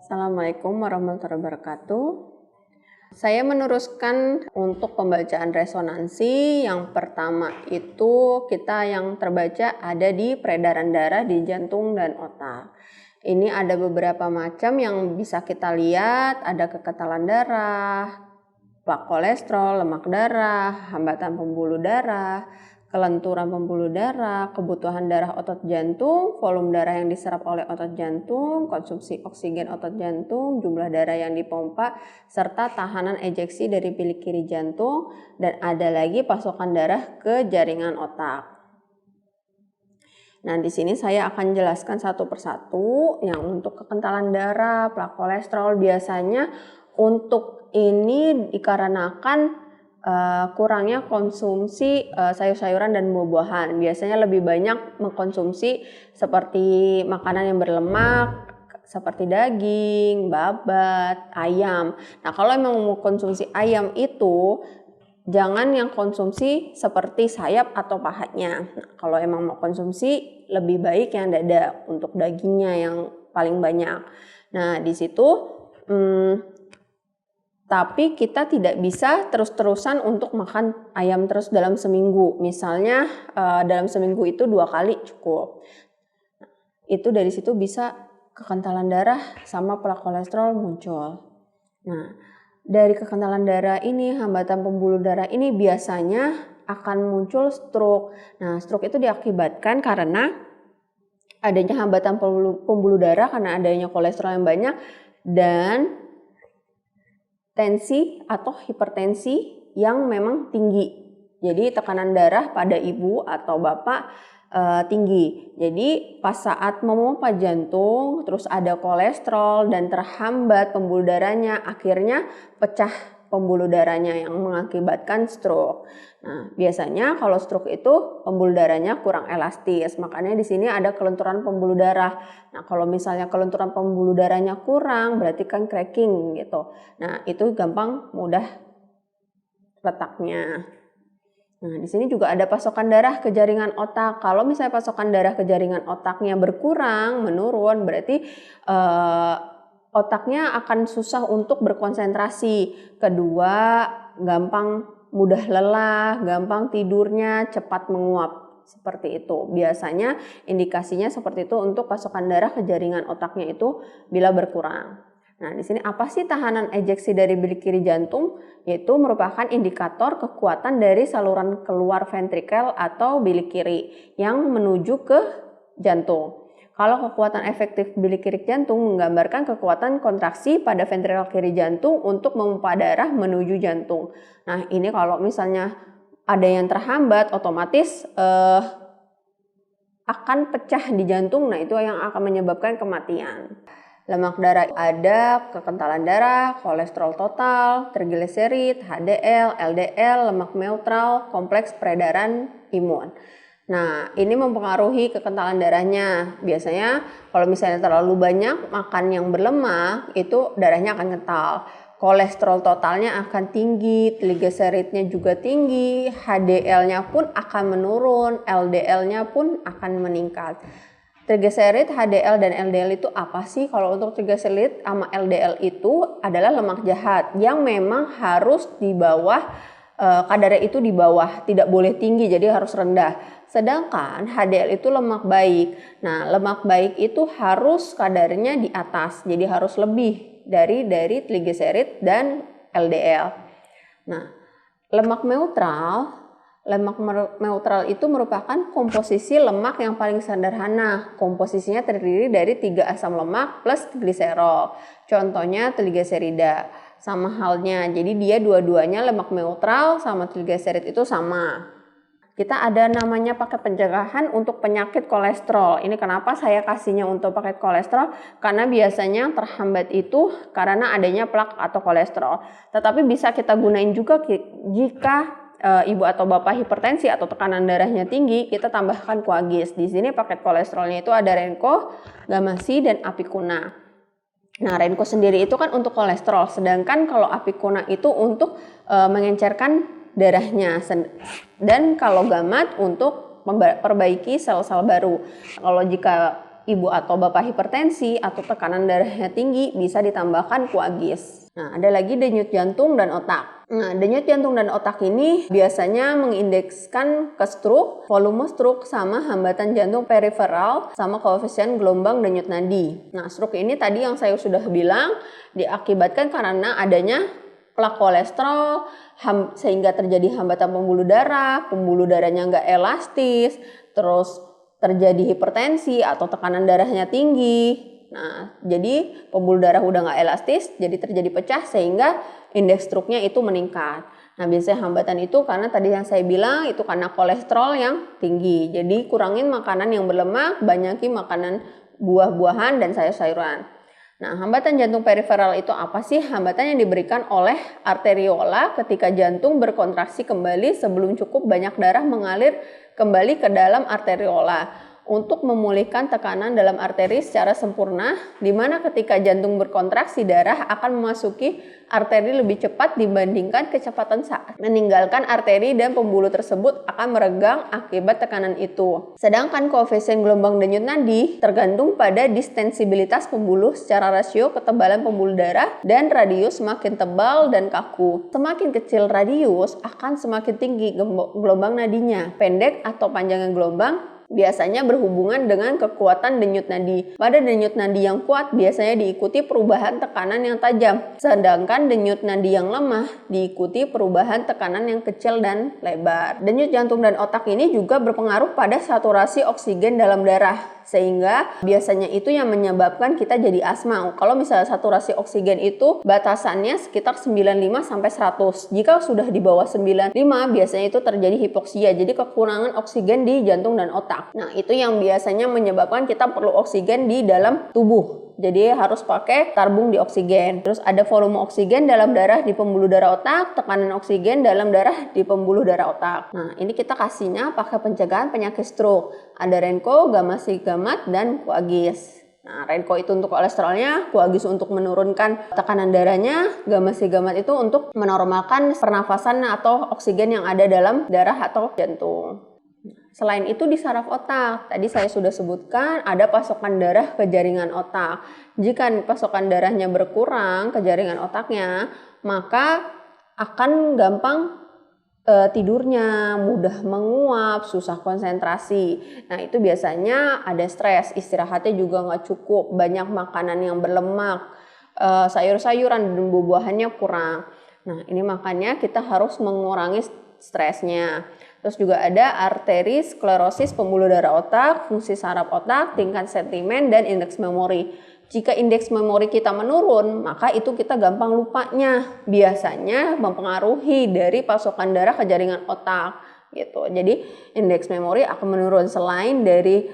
Assalamualaikum warahmatullahi wabarakatuh. Saya meneruskan untuk pembacaan resonansi. Yang pertama itu yang terbaca ada di peredaran darah di jantung dan otak. Ini ada beberapa macam yang bisa kita lihat, ada kekentalan darah, plak kolesterol, lemak darah, hambatan pembuluh darah, kelenturan pembuluh darah, kebutuhan darah otot jantung, volume darah yang diserap oleh otot jantung, konsumsi oksigen otot jantung, jumlah darah yang dipompa, serta tahanan ejeksi dari bilik kiri jantung, dan ada lagi pasokan darah ke jaringan otak. Nah, di sini saya akan jelaskan satu persatu. Yang untuk kekentalan darah, plak kolesterol biasanya untuk ini dikarenakan kurangnya konsumsi sayur-sayuran dan buah-buahan. Biasanya lebih banyak mengkonsumsi seperti makanan yang berlemak, seperti daging, babat, ayam. Nah, kalau memang mau konsumsi ayam itu jangan yang konsumsi seperti sayap atau pahatnya. Nah, kalau emang mau konsumsi lebih baik yang dada untuk dagingnya yang paling banyak. Nah, di situ tapi kita tidak bisa terus-terusan untuk makan ayam terus dalam seminggu. Misalnya dalam seminggu itu 2 kali cukup. Itu dari situ bisa kekentalan darah sama plak kolesterol muncul. Nah, dari kekentalan darah ini, hambatan pembuluh darah ini biasanya akan muncul stroke. Nah, stroke itu diakibatkan karena adanya hambatan pembuluh darah karena adanya kolesterol yang banyak dan tensi atau hipertensi yang memang tinggi. Jadi tekanan darah pada ibu atau bapak tinggi. Jadi pas saat memompa jantung terus ada kolesterol dan terhambat pembuluh darahnya, akhirnya pecah pembuluh darahnya yang mengakibatkan stroke. Nah, biasanya kalau stroke itu pembuluh darahnya kurang elastis, makanya di sini ada kelenturan pembuluh darah. Nah, kalau misalnya kelenturan pembuluh darahnya kurang, berarti kan cracking gitu. Nah, itu gampang mudah retaknya. Nah, di sini juga ada pasokan darah ke jaringan otak. Kalau misalnya pasokan darah ke jaringan otaknya berkurang, menurun, berarti otaknya akan susah untuk berkonsentrasi. Kedua, gampang mudah lelah, gampang tidurnya, cepat menguap. Seperti itu. Biasanya indikasinya seperti itu untuk pasokan darah ke jaringan otaknya itu bila berkurang. Nah, di sini apa sih tahanan ejeksi dari bilik kiri jantung? Yaitu merupakan indikator kekuatan dari saluran keluar ventrikel atau bilik kiri yang menuju ke jantung. Kalau kekuatan efektif bilik kiri jantung menggambarkan kekuatan kontraksi pada ventrikel kiri jantung untuk memompa darah menuju jantung. Nah, ini kalau misalnya ada yang terhambat, otomatis akan pecah di jantung. Nah, itu yang akan menyebabkan kematian. Lemak darah ada kekentalan darah, kolesterol total, trigliserid, HDL, LDL, lemak neutral, kompleks peredaran imun. Nah, ini mempengaruhi kekentalan darahnya. Biasanya kalau misalnya terlalu banyak makan yang berlemak, itu darahnya akan kental. Kolesterol totalnya akan tinggi, trigliseridnya juga tinggi, HDL-nya pun akan menurun, LDL-nya pun akan meningkat. Trigliserid, HDL, dan LDL itu apa sih? Kalau untuk trigliserid sama LDL itu adalah lemak jahat yang memang harus di bawah, kadarnya itu di bawah, tidak boleh tinggi, jadi harus rendah. Sedangkan HDL itu lemak baik. Nah, lemak baik itu harus kadarnya di atas, jadi harus lebih dari trigliserid dan LDL. Nah, lemak neutral itu merupakan komposisi lemak yang paling sederhana. Komposisinya terdiri dari 3 asam lemak plus gliserol. Contohnya trigliserida. Sama halnya, jadi dia dua-duanya lemak neutral sama trigliserid itu sama. Kita ada namanya paket pencegahan untuk penyakit kolesterol. Ini kenapa saya kasihnya untuk paket kolesterol? Karena biasanya terhambat itu karena adanya plak atau kolesterol. Tetapi bisa kita gunain juga jika ibu atau bapak hipertensi atau tekanan darahnya tinggi, kita tambahkan Coagis. Di sini paket kolesterolnya itu ada Renco, Gamasi, dan Apikuna. Nah, Renco sendiri itu kan untuk kolesterol, sedangkan kalau Apikuna itu untuk mengencerkan darahnya, dan kalau Gamat untuk memperbaiki sel-sel baru. Kalau jika ibu atau bapak hipertensi atau tekanan darahnya tinggi, bisa ditambahkan Coagis. Nah, ada lagi denyut jantung dan otak. Nah, denyut jantung dan otak ini biasanya mengindekskan ke stroke, volume stroke, sama hambatan jantung periferal, sama koefisien gelombang denyut nadi. Nah, stroke ini tadi yang saya sudah bilang diakibatkan karena adanya plak kolesterol, sehingga terjadi hambatan pembuluh darahnya nggak elastis, terus terjadi hipertensi atau tekanan darahnya tinggi. Nah, jadi pembuluh darah udah nggak elastis, jadi terjadi pecah sehingga indeks stroke-nya itu meningkat. Nah, biasanya hambatan itu karena tadi yang saya bilang itu karena kolesterol yang tinggi. Jadi kurangin makanan yang berlemak, banyakin makanan buah-buahan dan sayur-sayuran. Nah, hambatan jantung periferal itu apa sih? Hambatan yang diberikan oleh arteriola ketika jantung berkontraksi kembali sebelum cukup banyak darah mengalir kembali ke dalam arteriola untuk memulihkan tekanan dalam arteri secara sempurna, di mana ketika jantung berkontraksi darah akan memasuki arteri lebih cepat dibandingkan kecepatan saat meninggalkan arteri, dan pembuluh tersebut akan meregang akibat tekanan itu. Sedangkan koefisien gelombang denyut nadi tergantung pada distensibilitas pembuluh secara rasio ketebalan pembuluh darah dan radius semakin tebal dan kaku. Semakin kecil radius akan semakin tinggi gelombang nadinya. Pendek atau panjangnya gelombang biasanya berhubungan dengan kekuatan denyut nadi. Pada denyut nadi yang kuat biasanya diikuti perubahan tekanan yang tajam, sedangkan denyut nadi yang lemah diikuti perubahan tekanan yang kecil dan lebar. Denyut jantung dan otak ini juga berpengaruh pada saturasi oksigen dalam darah, sehingga biasanya itu yang menyebabkan kita jadi asma. Kalau misalnya saturasi oksigen itu batasannya sekitar 95 sampai 100. Jika sudah di bawah 95 biasanya itu terjadi hipoksia, jadi kekurangan oksigen di jantung dan otak. Nah, itu yang biasanya menyebabkan kita perlu oksigen di dalam tubuh. Jadi harus pakai tabung di oksigen. Terus ada volume oksigen dalam darah di pembuluh darah otak, tekanan oksigen dalam darah di pembuluh darah otak. Nah, ini kita kasihnya pakai pencegahan penyakit stroke. Ada Renco, Gamma-Sigamat, dan Coagis. Nah, Renco itu untuk kolesterolnya, Coagis untuk menurunkan tekanan darahnya, Gamma-Sigamat itu untuk menormalkan pernafasan atau oksigen yang ada dalam darah atau jantung. Selain itu di saraf otak, tadi saya sudah sebutkan ada pasokan darah ke jaringan otak. Jika pasokan darahnya berkurang ke jaringan otaknya, maka akan gampang tidurnya, mudah menguap, susah konsentrasi. Nah, itu biasanya ada stres, istirahatnya juga nggak cukup, banyak makanan yang berlemak, sayur-sayuran dan buah-buahannya kurang. Nah, ini makanya kita harus mengurangi stresnya. Terus juga ada arteri sklerosis pembuluh darah otak, fungsi saraf otak, tingkat sentimen, dan indeks memori. Jika indeks memori kita menurun, maka itu kita gampang lupanya. Biasanya mempengaruhi dari pasokan darah ke jaringan otak gitu. Jadi indeks memori akan menurun. Selain dari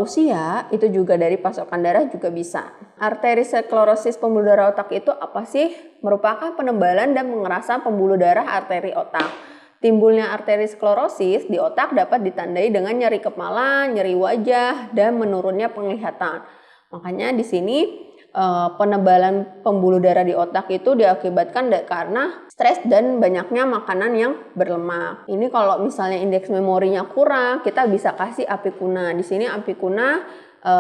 usia, itu juga dari pasokan darah juga bisa. Arteri sklerosis pembuluh darah otak itu apa sih? Merupakan penebalan dan pengerasan pembuluh darah arteri otak. Timbulnya arteri sklerosis di otak dapat ditandai dengan nyeri kepala, nyeri wajah, dan menurunnya penglihatan. Makanya di sini penebalan pembuluh darah di otak itu diakibatkan karena stres dan banyaknya makanan yang berlemak. Ini kalau misalnya indeks memorinya kurang, kita bisa kasih apikuna. Di sini apikuna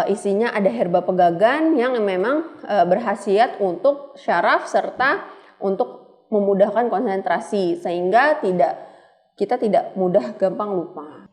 isinya ada herba pegagan yang memang berkhasiat untuk syaraf serta untuk memudahkan konsentrasi sehingga kita tidak mudah gampang lupa.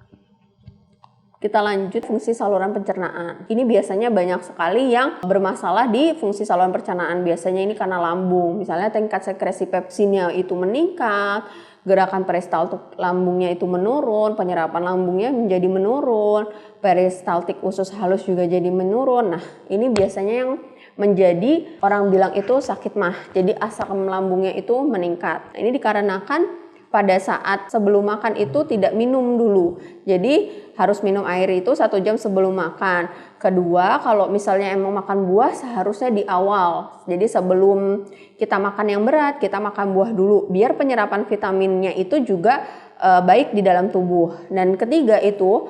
Kita lanjut fungsi saluran pencernaan. Ini biasanya banyak sekali yang bermasalah di fungsi saluran pencernaan. Biasanya ini karena lambung. Misalnya tingkat sekresi pepsinnya itu meningkat, gerakan peristaltik lambungnya itu menurun, penyerapan lambungnya menjadi menurun, peristaltik usus halus juga jadi menurun. Nah, ini biasanya yang menjadi orang bilang itu sakit mah. Jadi asam lambungnya itu meningkat. Nah, ini dikarenakan pada saat sebelum makan itu tidak minum dulu. Jadi harus minum air itu 1 jam sebelum makan. Kedua, kalau misalnya emang makan buah seharusnya di awal. Jadi sebelum kita makan yang berat, kita makan buah dulu. Biar penyerapan vitaminnya itu juga baik di dalam tubuh. Dan ketiga itu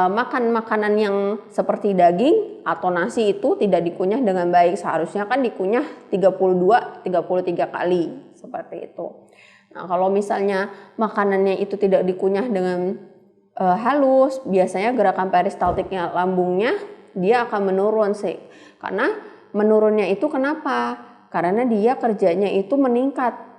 makan makanan yang seperti daging atau nasi itu tidak dikunyah dengan baik. Seharusnya kan dikunyah 32-33 kali. Seperti itu. Nah, kalau misalnya makanannya itu tidak dikunyah dengan halus, biasanya gerakan peristaltiknya lambungnya dia akan menurun sih. Karena menurunnya itu kenapa? Karena dia kerjanya itu meningkat.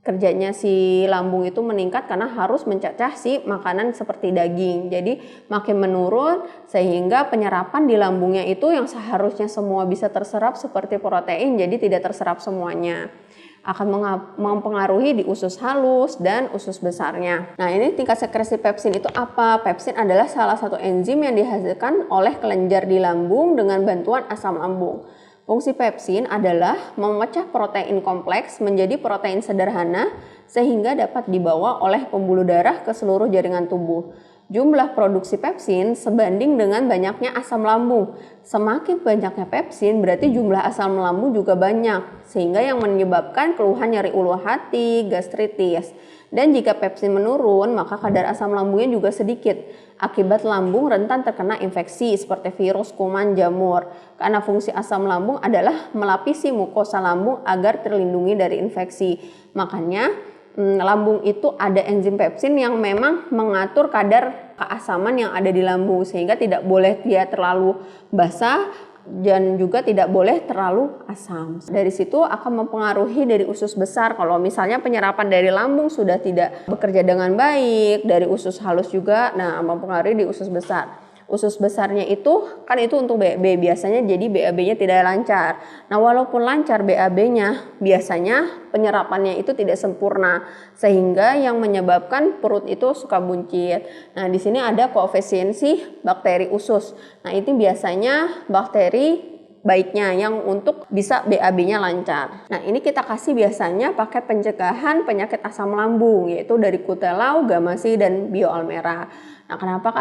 Kerjanya si lambung itu meningkat karena harus mencacah si makanan seperti daging. Jadi makin menurun sehingga penyerapan di lambungnya itu yang seharusnya semua bisa terserap seperti protein jadi tidak terserap semuanya. Akan mempengaruhi di usus halus dan usus besarnya. Nah, ini tingkat sekresi pepsin itu apa? Pepsin adalah salah satu enzim yang dihasilkan oleh kelenjar di lambung dengan bantuan asam lambung. Fungsi pepsin adalah memecah protein kompleks menjadi protein sederhana sehingga dapat dibawa oleh pembuluh darah ke seluruh jaringan tubuh. Jumlah produksi pepsin sebanding dengan banyaknya asam lambung. Semakin banyaknya pepsin berarti jumlah asam lambung juga banyak, sehingga yang menyebabkan keluhan nyeri ulu hati, gastritis. Dan jika pepsin menurun, maka kadar asam lambungnya juga sedikit. Akibat lambung rentan terkena infeksi seperti virus, kuman, jamur. Karena fungsi asam lambung adalah melapisi mukosa lambung agar terlindungi dari infeksi. Makanya lambung itu ada enzim pepsin yang memang mengatur kadar keasaman yang ada di lambung sehingga tidak boleh dia terlalu basah dan juga tidak boleh terlalu asam. Dari situ akan mempengaruhi dari usus besar. Kalau misalnya penyerapan dari lambung sudah tidak bekerja dengan baik, dari usus halus juga, nah mempengaruhi di usus besar. Usus besarnya itu kan itu untuk BAB biasanya, jadi BAB-nya tidak lancar. Nah, walaupun lancar BAB-nya, biasanya penyerapannya itu tidak sempurna sehingga yang menyebabkan perut itu suka buncit. Nah, di sini ada koefisiensi bakteri usus. Nah, itu biasanya bakteri baiknya yang untuk bisa BAB-nya lancar. Nah, ini kita kasih biasanya pakai pencegahan penyakit asam lambung yaitu dari kutelau, gamasi dan bioalmera. Nah, kenapa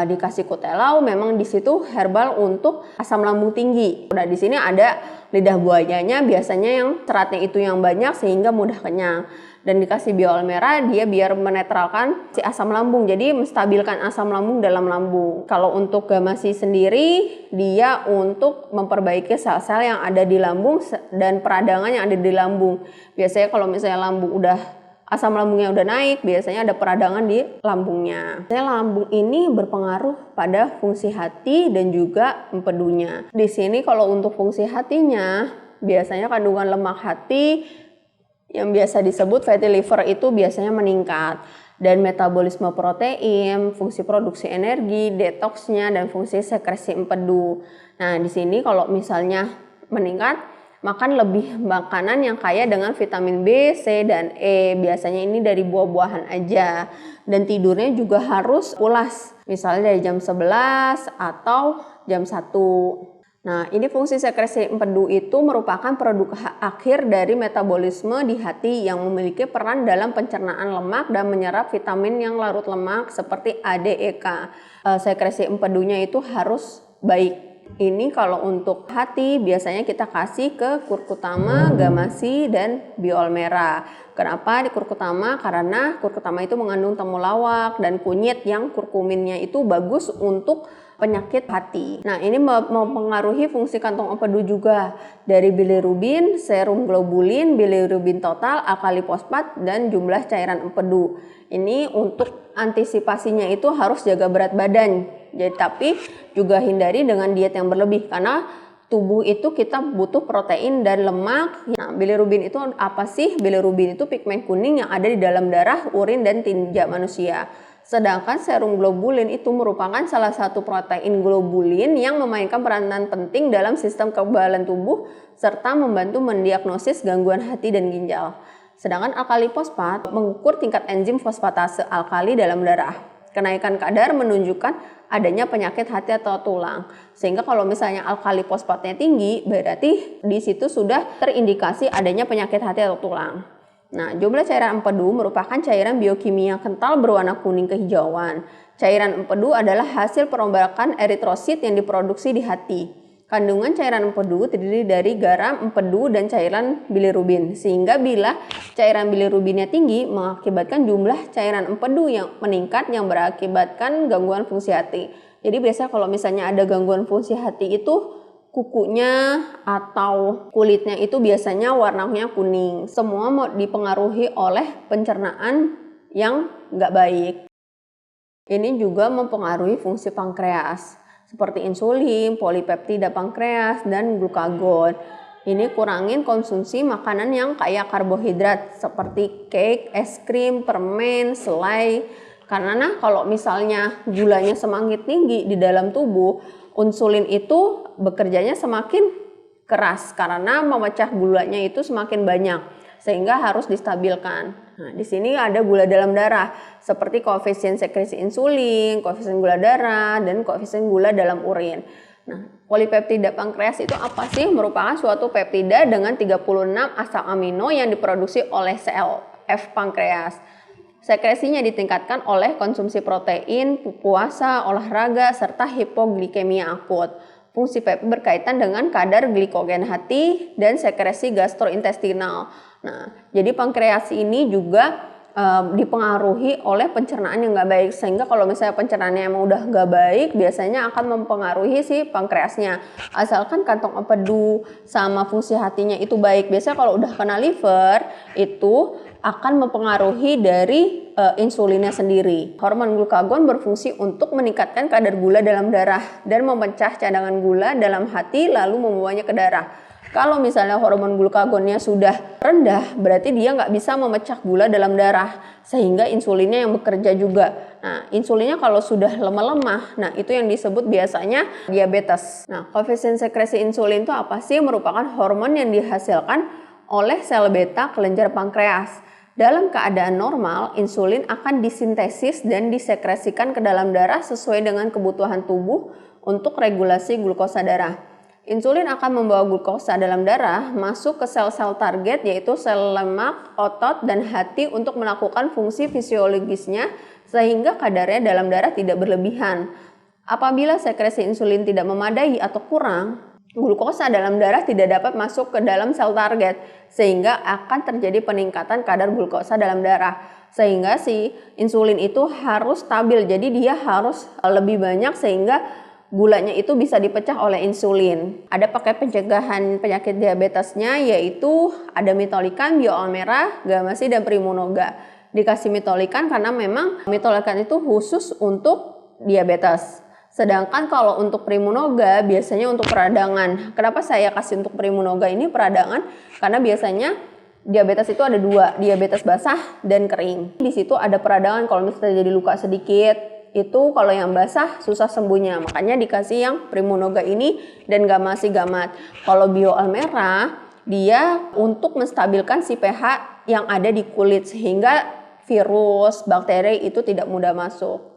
dikasih kutelau? Memang di situ herbal untuk asam lambung tinggi. Nah, di sini ada lidah buayanya biasanya yang seratnya itu yang banyak sehingga mudah kenyang. Dan dikasih bioalmera dia biar menetralkan si asam lambung. Jadi menstabilkan asam lambung dalam lambung. Kalau untuk gamasi sendiri dia untuk memperbaiki sel-sel yang ada di lambung dan peradangan yang ada di lambung. Biasanya kalau misalnya lambung udah asam lambungnya udah naik, biasanya ada peradangan di lambungnya. Biasanya lambung ini berpengaruh pada fungsi hati dan juga empedunya. Di sini kalau untuk fungsi hatinya, biasanya kandungan lemak hati yang biasa disebut fatty liver itu biasanya meningkat. Dan metabolisme protein, fungsi produksi energi, detoksnya, dan fungsi sekresi empedu. Nah, di sini kalau misalnya meningkat, makan lebih makanan yang kaya dengan vitamin B, C, dan E. Biasanya ini dari buah-buahan aja. Dan tidurnya juga harus pulas. Misalnya dari jam 11 atau jam 1. Nah, ini fungsi sekresi empedu itu merupakan produk akhir dari metabolisme di hati yang memiliki peran dalam pencernaan lemak dan menyerap vitamin yang larut lemak seperti A, D, E, K. Sekresi empedunya itu harus baik. Ini kalau untuk hati biasanya kita kasih ke kurkutama, gamasi, dan bioalmera. Kenapa di kurkutama? Karena kurkutama itu mengandung temulawak dan kunyit yang kurkuminnya itu bagus untuk penyakit hati. Nah, ini mempengaruhi fungsi kantong empedu juga dari bilirubin, serum globulin, bilirubin total, alkali fosfat, dan jumlah cairan empedu. Ini untuk antisipasinya itu harus jaga berat badan. Jadi tapi juga hindari dengan diet yang berlebih karena tubuh itu kita butuh protein dan lemak. Nah, bilirubin itu apa sih? Bilirubin itu pigmen kuning yang ada di dalam darah, urin, dan tinja manusia. Sedangkan serum globulin itu merupakan salah satu protein globulin yang memainkan peranan penting dalam sistem kekebalan tubuh serta membantu mendiagnosis gangguan hati dan ginjal. Sedangkan alkali fosfat mengukur tingkat enzim fosfatase alkali dalam darah. Kenaikan kadar menunjukkan adanya penyakit hati atau tulang. Sehingga kalau misalnya alkali fosfatnya tinggi, berarti di situ sudah terindikasi adanya penyakit hati atau tulang. Nah, jumlah cairan empedu merupakan cairan biokimia kental berwarna kuning kehijauan. Cairan empedu adalah hasil perombakan eritrosit yang diproduksi di hati. Kandungan cairan empedu terdiri dari garam, empedu, dan cairan bilirubin. Sehingga bila cairan bilirubinnya tinggi, mengakibatkan jumlah cairan empedu yang meningkat yang berakibatkan gangguan fungsi hati. Jadi biasanya kalau misalnya ada gangguan fungsi hati itu kukunya atau kulitnya itu biasanya warnanya kuning. Semua mau dipengaruhi oleh pencernaan yang nggak baik. Ini juga mempengaruhi fungsi pankreas. seperti insulin, polipeptida pankreas, dan glukagon. Ini kurangin konsumsi makanan yang kaya karbohidrat seperti cake, es krim, permen, selai. Karena kalau misalnya gulanya semakin tinggi di dalam tubuh, insulin itu bekerjanya semakin keras karena memecah gulanya itu semakin banyak sehingga harus distabilkan. Nah, di sini ada gula dalam darah seperti koefisien sekresi insulin, koefisien gula darah, dan koefisien gula dalam urin. Nah, polipeptida pankreas itu apa sih? Merupakan suatu peptida dengan 36 asam amino yang diproduksi oleh sel F pankreas. Sekresinya ditingkatkan oleh konsumsi protein, puasa, olahraga, serta hipoglikemia akut. Fungsi PP berkaitan dengan kadar glikogen hati dan sekresi gastrointestinal. Nah, jadi pankreas ini juga dipengaruhi oleh pencernaan yang nggak baik, sehingga kalau misalnya pencernaannya emang udah nggak baik, biasanya akan mempengaruhi si pankreasnya. Asalkan kantong empedu sama fungsi hatinya itu baik. Biasanya kalau udah kena liver itu akan mempengaruhi dari insulinnya sendiri. Hormon glukagon berfungsi untuk meningkatkan kadar gula dalam darah dan memecah cadangan gula dalam hati lalu membawanya ke darah. Kalau misalnya hormon glukagonnya sudah rendah, berarti dia nggak bisa memecah gula dalam darah, sehingga insulinnya yang bekerja juga. Nah, insulinnya kalau sudah lemah-lemah, nah itu yang disebut biasanya diabetes. Nah, koefisien sekresi insulin itu apa sih? Merupakan hormon yang dihasilkan oleh sel beta kelenjar pankreas. Dalam keadaan normal, insulin akan disintesis dan disekresikan ke dalam darah sesuai dengan kebutuhan tubuh untuk regulasi glukosa darah. Insulin akan membawa glukosa dalam darah masuk ke sel-sel target yaitu sel lemak, otot, dan hati untuk melakukan fungsi fisiologisnya sehingga kadarnya dalam darah tidak berlebihan. Apabila sekresi insulin tidak memadai atau kurang, glukosa dalam darah tidak dapat masuk ke dalam sel target sehingga akan terjadi peningkatan kadar glukosa dalam darah. Sehingga si insulin itu harus stabil, jadi dia harus lebih banyak sehingga gulanya itu bisa dipecah oleh insulin. Ada paket pencegahan penyakit diabetesnya yaitu ada mitolikan, bioal merah, gamasi, dan primonoga. Dikasih mitolikan karena memang mitolikan itu khusus untuk diabetes. Sedangkan kalau untuk primonoga biasanya untuk peradangan. Kenapa saya kasih untuk primonoga ini peradangan? Karena biasanya diabetes itu ada dua, diabetes basah dan kering. Di situ ada peradangan kalau misalnya jadi luka sedikit. Itu kalau yang basah susah sembuhnya, makanya dikasih yang primonoga ini dan gamasi gamat. Kalau bioal merah dia untuk menstabilkan si pH yang ada di kulit sehingga virus, bakteri itu tidak mudah masuk.